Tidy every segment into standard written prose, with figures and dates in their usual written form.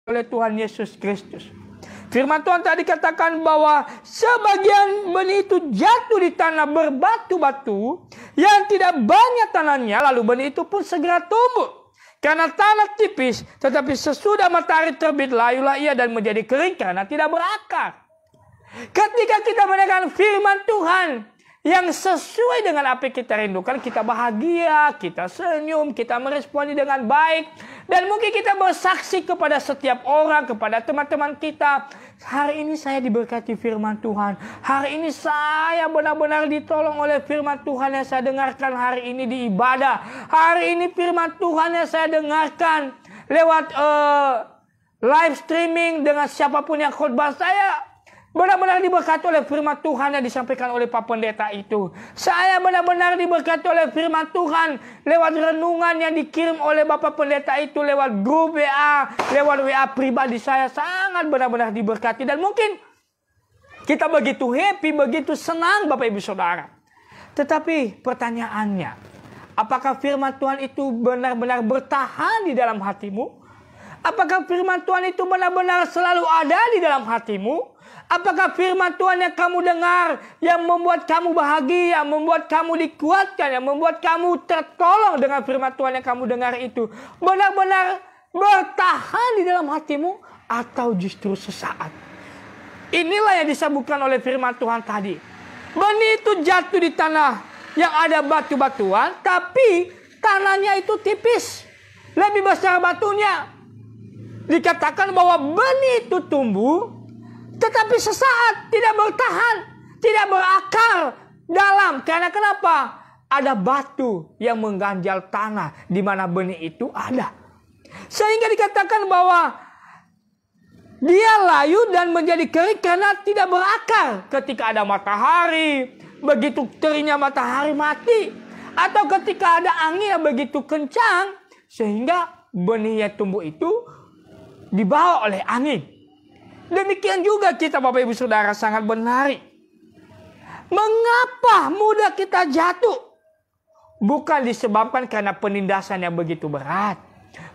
oleh Tuhan Yesus Kristus. Firman Tuhan tadi katakan bahwa sebagian benih itu jatuh di tanah berbatu-batu yang tidak banyak tanahnya, lalu benih itu pun segera tumbuh. Karena tanah tipis, tetapi sesudah matahari terbit layulah ia dan menjadi kering karena tidak berakar. Ketika kita mendengar firman Tuhan yang sesuai dengan apa yang kita rindukan, kita bahagia, kita senyum, kita meresponi dengan baik. Dan mungkin kita bersaksi kepada setiap orang, kepada teman-teman kita. Hari ini saya diberkati firman Tuhan. Hari ini saya benar-benar ditolong oleh firman Tuhan yang saya dengarkan hari ini di ibadah. Hari ini firman Tuhan yang saya dengarkan lewat live streaming dengan siapapun yang khotbah saya. Benar-benar diberkati oleh firman Tuhan yang disampaikan oleh Pak Pendeta itu. Saya benar-benar diberkati oleh firman Tuhan lewat renungan yang dikirim oleh Bapak Pendeta itu lewat grup WA, lewat WA pribadi saya. Sangat benar-benar diberkati. Dan mungkin kita begitu happy, begitu senang Bapak Ibu Saudara. Tetapi pertanyaannya, apakah firman Tuhan itu benar-benar bertahan di dalam hatimu? Apakah firman Tuhan itu benar-benar selalu ada di dalam hatimu? Apakah firman Tuhan yang kamu dengar, yang membuat kamu bahagia, yang membuat kamu dikuatkan, yang membuat kamu tertolong dengan firman Tuhan yang kamu dengar itu, benar-benar bertahan di dalam hatimu atau justru sesaat? Inilah yang disebutkan oleh firman Tuhan tadi. Benih itu jatuh di tanah yang ada batu-batuan, tapi tanahnya itu tipis, lebih besar batunya. Dikatakan bahwa benih itu tumbuh, tetapi sesaat, tidak bertahan, tidak berakar dalam. Karena kenapa? Ada batu yang mengganjal tanah di mana benih itu ada. Sehingga dikatakan bahwa dia layu dan menjadi kering karena tidak berakar. Ketika ada matahari, begitu teringnya matahari mati. Atau ketika ada angin yang begitu kencang, sehingga benih yang tumbuh itu dibawa oleh angin. Demikian juga kita Bapak Ibu Saudara sangat menarik. Mengapa mudah kita jatuh? Bukan disebabkan karena penindasan yang begitu berat.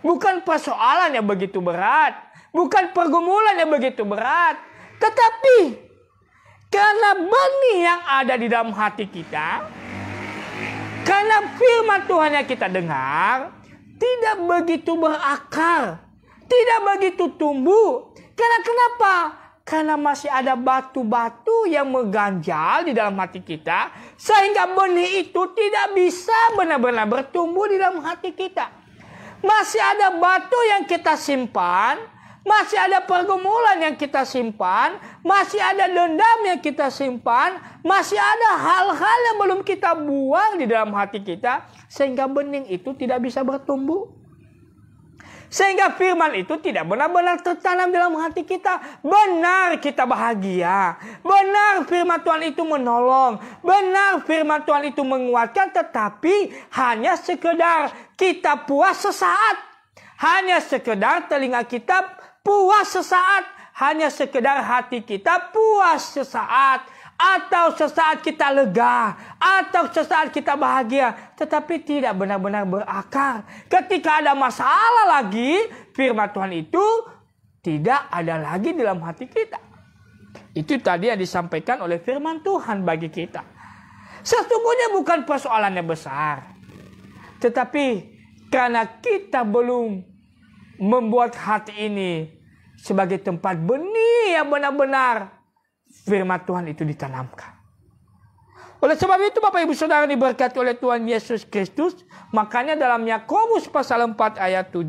Bukan persoalan yang begitu berat. Bukan pergumulan yang begitu berat. Tetapi karena benih yang ada di dalam hati kita, karena firman Tuhan yang kita dengar tidak begitu berakar, tidak begitu tumbuh. Karena kenapa? Karena masih ada batu-batu yang mengganjal di dalam hati kita, sehingga benih itu tidak bisa benar-benar bertumbuh di dalam hati kita. Masih ada batu yang kita simpan, masih ada pergumulan yang kita simpan, masih ada dendam yang kita simpan, masih ada hal-hal yang belum kita buang di dalam hati kita, sehingga benih itu tidak bisa bertumbuh. Sehingga firman itu tidak benar-benar tertanam dalam hati kita. Benar kita bahagia. Benar firman Tuhan itu menolong. Benar firman Tuhan itu menguatkan. Tetapi hanya sekedar kita puas sesaat. Hanya sekedar telinga kita puas sesaat. Hanya sekedar hati kita puas sesaat. Atau sesaat kita lega, atau sesaat kita bahagia, tetapi tidak benar-benar berakar. Ketika ada masalah lagi, firman Tuhan itu tidak ada lagi dalam hati kita. Itu tadi yang disampaikan oleh firman Tuhan bagi kita. Sesungguhnya bukan persoalannya besar, tetapi karena kita belum membuat hati ini sebagai tempat benih yang benar-benar firman Tuhan itu ditanamkan. Oleh sebab itu Bapak Ibu Saudara diberkati oleh Tuhan Yesus Kristus. Makanya dalam Yakobus pasal 4 ayat 7.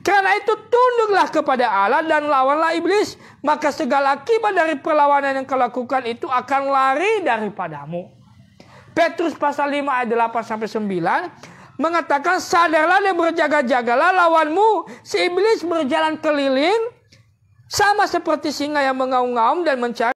Karena itu tunduklah kepada Allah dan lawanlah iblis. Maka segala akibat dari perlawanan yang kau lakukan itu akan lari daripadamu. Petrus pasal 5 ayat 8-9. Mengatakan sadarlah dan berjaga-jagalah lawanmu. Si iblis berjalan keliling. Sama seperti singa yang mengaum-ngaum dan mencari